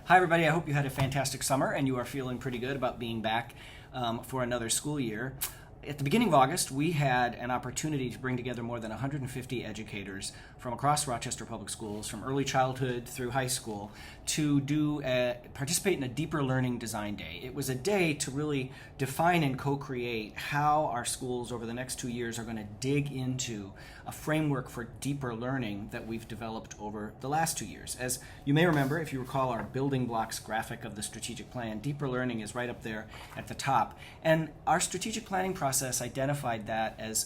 Hi, everybody. I hope you had a fantastic summer and you are feeling pretty good about being back for another school year. At the beginning of August, we had an opportunity to bring together more than 150 educators from across Rochester Public Schools, from early childhood through high school, to participate in a deeper learning design day. It was a day to really define and co-create how our schools over the next 2 years are going to dig into a framework for deeper learning that we've developed over the last 2 years. As you may remember, if you recall our building blocks graphic of the strategic plan, deeper learning is right up there at the top. And our strategic planning process identified that as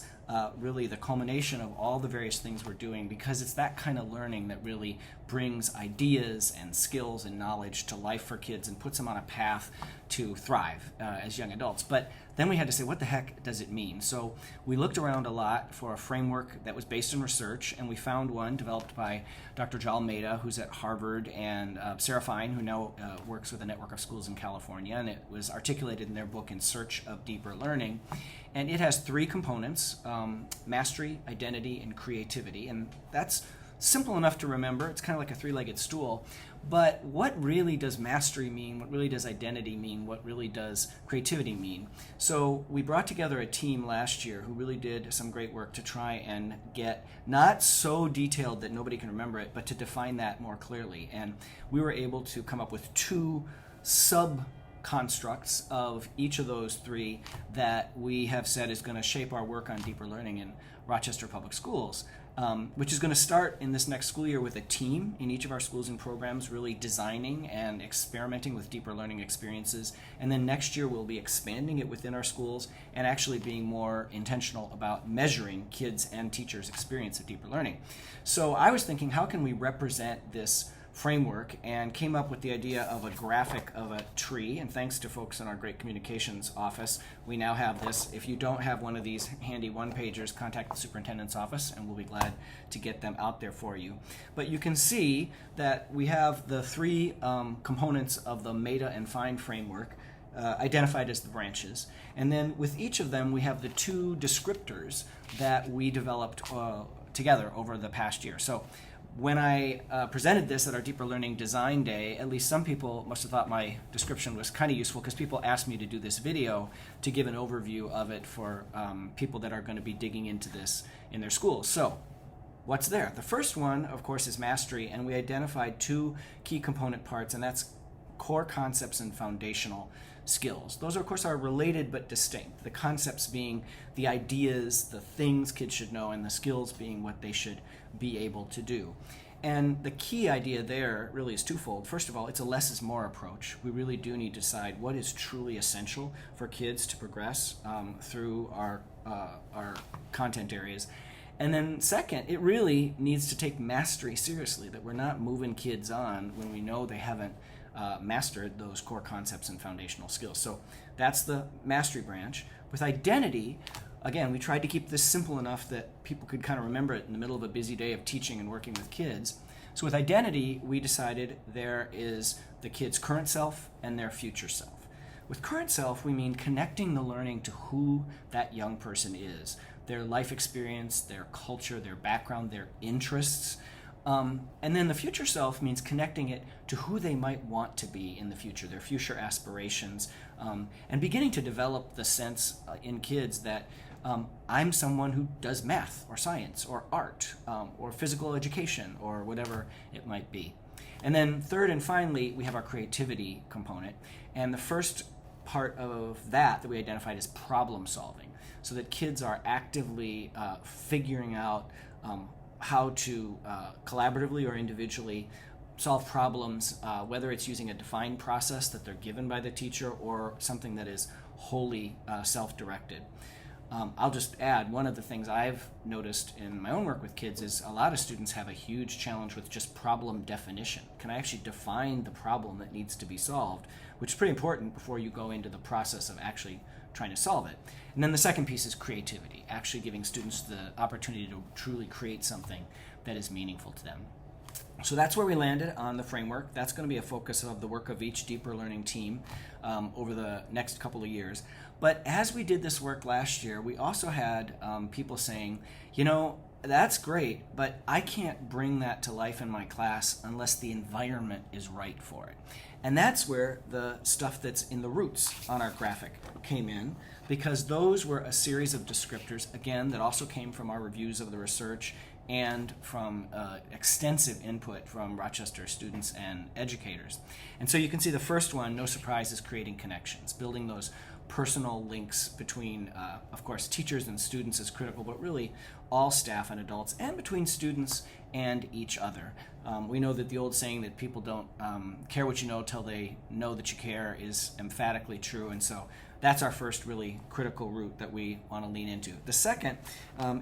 really the culmination of all the various things we're doing, because it's that kind of learning that really brings ideas and skills and knowledge to life for kids and puts them on a path to thrive as young adults. But then we had to say, what the heck does it mean? So we looked around a lot for a framework that was based in research, and we found one developed by Dr. Jal Almeida, who's at Harvard, and Sarah Fine, who now works with a network of schools in California, and it was articulated in their book In Search of Deeper Learning. And it has 3 components: mastery, identity, and creativity. And that's simple enough to remember. It's kind of like a 3-legged stool. But what really does mastery mean? What really does identity mean? What really does creativity mean? So we brought together a team last year who really did some great work to try and get not so detailed that nobody can remember it, but to define that more clearly. And we were able to come up with 2 constructs of each of those 3 that we have said is going to shape our work on deeper learning in Rochester Public Schools, which is going to start in this next school year with a team in each of our schools and programs really designing and experimenting with deeper learning experiences. And then next year we'll be expanding it within our schools and actually being more intentional about measuring kids' and teachers' experience of deeper learning. So I was thinking, how can we represent this framework, and came up with the idea of a graphic of a tree. And thanks to folks in our great communications office, we now have this. If you don't have one of these handy one-pagers, contact the superintendent's office and we'll be glad to get them out there for you. But you can see that we have the 3 components of the Meta and Find framework identified as the branches. And then with each of them, we have the 2 descriptors that we developed together over the past year. So when I presented this at our Deeper Learning Design Day, at least some people must have thought my description was kind of useful, because people asked me to do this video to give an overview of it for people that are going to be digging into this in their schools. So what's there? The first one, of course, is mastery, and we identified 2 key component parts, and that's core concepts and foundational skills. Those, of course, are related but distinct. The concepts being the ideas, the things kids should know, and the skills being what they should be able to do. And the key idea there really is twofold. First of all, it's a less is more approach. We really do need to decide what is truly essential for kids to progress through our content areas. And then second, it really needs to take mastery seriously, that we're not moving kids on when we know they haven't mastered those core concepts and foundational skills. So that's the mastery branch. With identity, again, we tried to keep this simple enough that people could kind of remember it in the middle of a busy day of teaching and working with kids. So with identity, we decided there is the kid's current self and their future self. With current self, we mean connecting the learning to who that young person is, their life experience, their culture, their background, their interests. And then the future self means connecting it to who they might want to be in the future, their future aspirations, and beginning to develop the sense in kids that I'm someone who does math or science or art or physical education or whatever it might be. And then third and finally, we have our creativity component. And the first part of that we identified as problem solving, so that kids are actively figuring out how to collaboratively or individually solve problems, whether it's using a defined process that they're given by the teacher or something that is wholly self-directed. I'll just add, one of the things I've noticed in my own work with kids is a lot of students have a huge challenge with just problem definition. Can I actually define the problem that needs to be solved? Which is pretty important before you go into the process of actually trying to solve it. And then the second piece is creativity, actually giving students the opportunity to truly create something that is meaningful to them. So that's where we landed on the framework. That's going to be a focus of the work of each deeper learning team over the next couple of years. But as we did this work last year, we also had people saying, you know, that's great, but I can't bring that to life in my class unless the environment is right for it. And that's where the stuff that's in the roots on our graphic came in, because those were a series of descriptors, again, that also came from our reviews of the research and from extensive input from Rochester students and educators. And so you can see the first one, no surprise, is creating connections. Building those personal links between, of course, teachers and students is critical, but really all staff and adults, and between students and each other. We know that the old saying that people don't care what you know till they know that you care is emphatically true, and so that's our first really critical root that we want to lean into. The second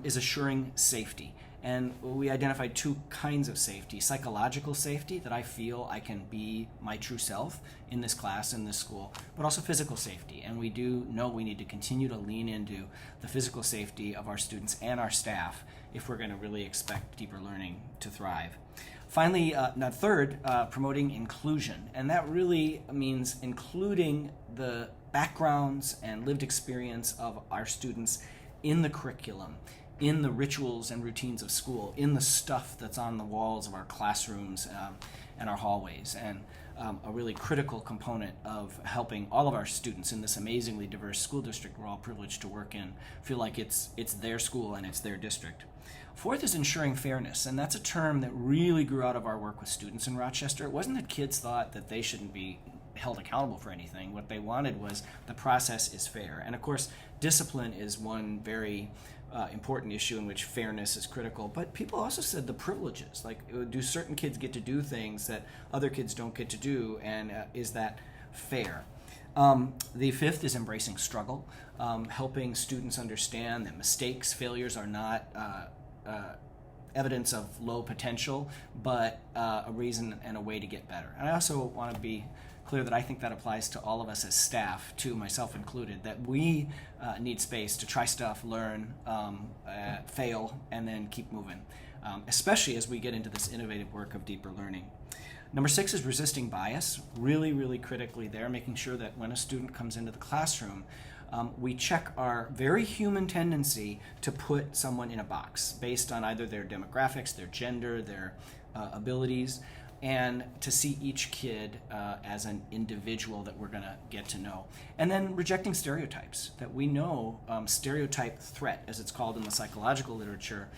is assuring safety. And we identified two kinds of safety: psychological safety, that I feel I can be my true self in this class, in this school, but also physical safety. And we do know we need to continue to lean into the physical safety of our students and our staff if we're going to really expect deeper learning to thrive. Finally, third, promoting inclusion. And that really means including the backgrounds and lived experience of our students in the curriculum, in the rituals and routines of school, in the stuff that's on the walls of our classrooms and our hallways. And a really critical component of helping all of our students in this amazingly diverse school district we're all privileged to work in feel like it's their school and it's their district. Fourth is ensuring fairness, and that's a term that really grew out of our work with students in Rochester. It wasn't that kids thought that they shouldn't be held accountable for anything. What they wanted was the process is fair. And of course, discipline is one very important issue in which fairness is critical, but people also said the privileges, like do certain kids get to do things that other kids don't get to do, and is that fair? The fifth is embracing struggle, helping students understand that mistakes, failures are not evidence of low potential, but a reason and a way to get better. And I also want to be clear that I think that applies to all of us as staff, too, myself included, that we need space to try stuff, learn, fail, and then keep moving, especially as we get into this innovative work of deeper learning. Number 6 is resisting bias, really, really critically there, making sure that when a student comes into the classroom, we check our very human tendency to put someone in a box based on either their demographics, their gender, their abilities, and to see each kid as an individual that we're going to get to know. And then rejecting stereotypes, that we know stereotype threat, as it's called in the psychological literature,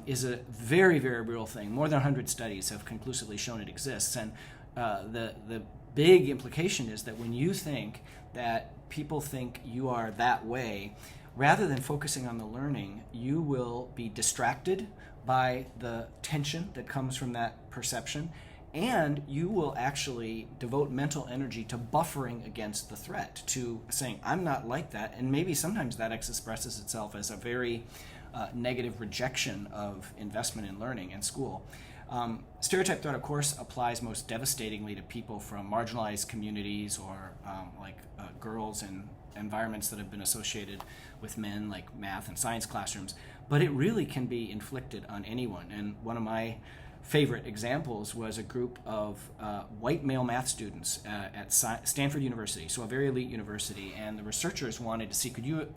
is a very, very real thing. More than 100 studies have conclusively shown it exists. And the big implication is that when you think that people think you are that way, rather than focusing on the learning, you will be distracted by the tension that comes from that perception, and you will actually devote mental energy to buffering against the threat, to saying, I'm not like that, and maybe sometimes that expresses itself as a very negative rejection of investment in learning and school. Stereotype threat, of course, applies most devastatingly to people from marginalized communities or girls in environments that have been associated with men, like math and science classrooms, but it really can be inflicted on anyone. And one of my favorite examples was a group of white male math students at Stanford University, so a very elite university, and the researchers wanted to see, could you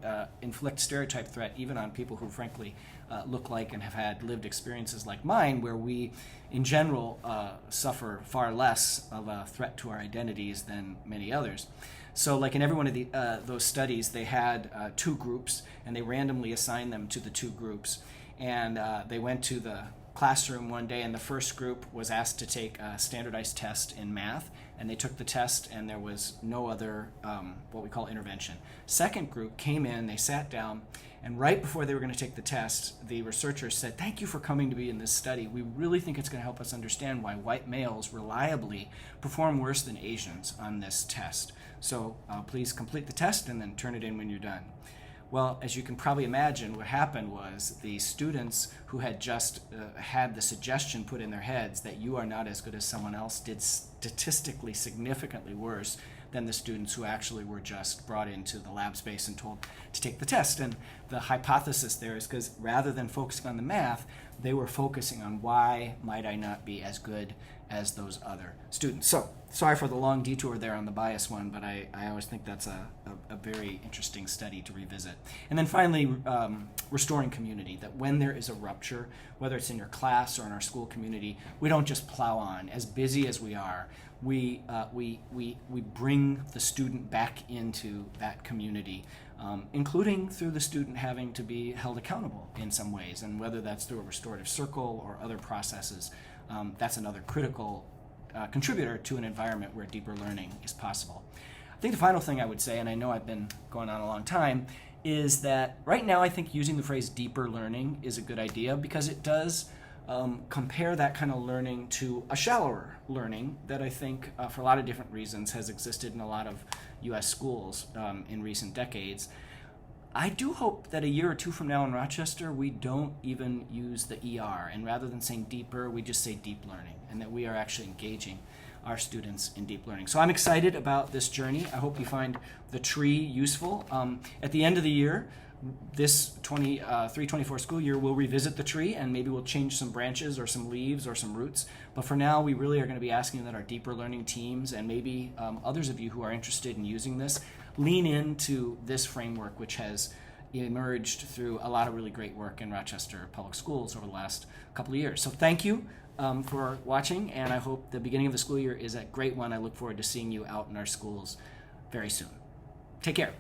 inflict stereotype threat even on people who frankly look like and have had lived experiences like mine, where we in general suffer far less of a threat to our identities than many others. So like in every one of those studies, they had two groups, and they randomly assigned them to the two groups, and they went to the classroom one day, and the first group was asked to take a standardized test in math, and they took the test, and there was no other what we call intervention. Second group came in, they sat down, and right before they were going to take the test, the researchers said, thank you for coming to be in this study. We really think it's going to help us understand why white males reliably perform worse than Asians on this test. So please complete the test and then turn it in when you're done. Well, as you can probably imagine, what happened was the students who had just had the suggestion put in their heads that you are not as good as someone else did statistically significantly worse than the students who actually were just brought into the lab space and told to take the test. And the hypothesis there is because rather than focusing on the math, they were focusing on why might I not be as good as those other students. So sorry for the long detour there on the bias one, but I always think that's a very interesting study to revisit. And then finally, restoring community, that when there is a rupture, whether it's in your class or in our school community, we don't just plow on. As busy as we are, we bring the student back into that community, including through the student having to be held accountable in some ways, and whether that's through a restorative circle or other processes, that's another critical contributor to an environment where deeper learning is possible. I think the final thing I would say, and I know I've been going on a long time, is that right now I think using the phrase deeper learning is a good idea because it does compare that kind of learning to a shallower learning that I think for a lot of different reasons has existed in a lot of U.S. schools in recent decades. I do hope that a year or two from now in Rochester, we don't even use the ER, and rather than saying deeper, we just say deep learning, and that we are actually engaging our students in deep learning. So I'm excited about this journey. I hope you find the tree useful. At the end of the year, this 23-24 school year, we'll revisit the tree and maybe we'll change some branches or some leaves or some roots. But for now, we really are going to be asking that our deeper learning teams and maybe others of you who are interested in using this lean into this framework, which has emerged through a lot of really great work in Rochester Public Schools over the last couple of years. So thank you for watching, and I hope the beginning of the school year is a great one. I look forward to seeing you out in our schools very soon. Take care.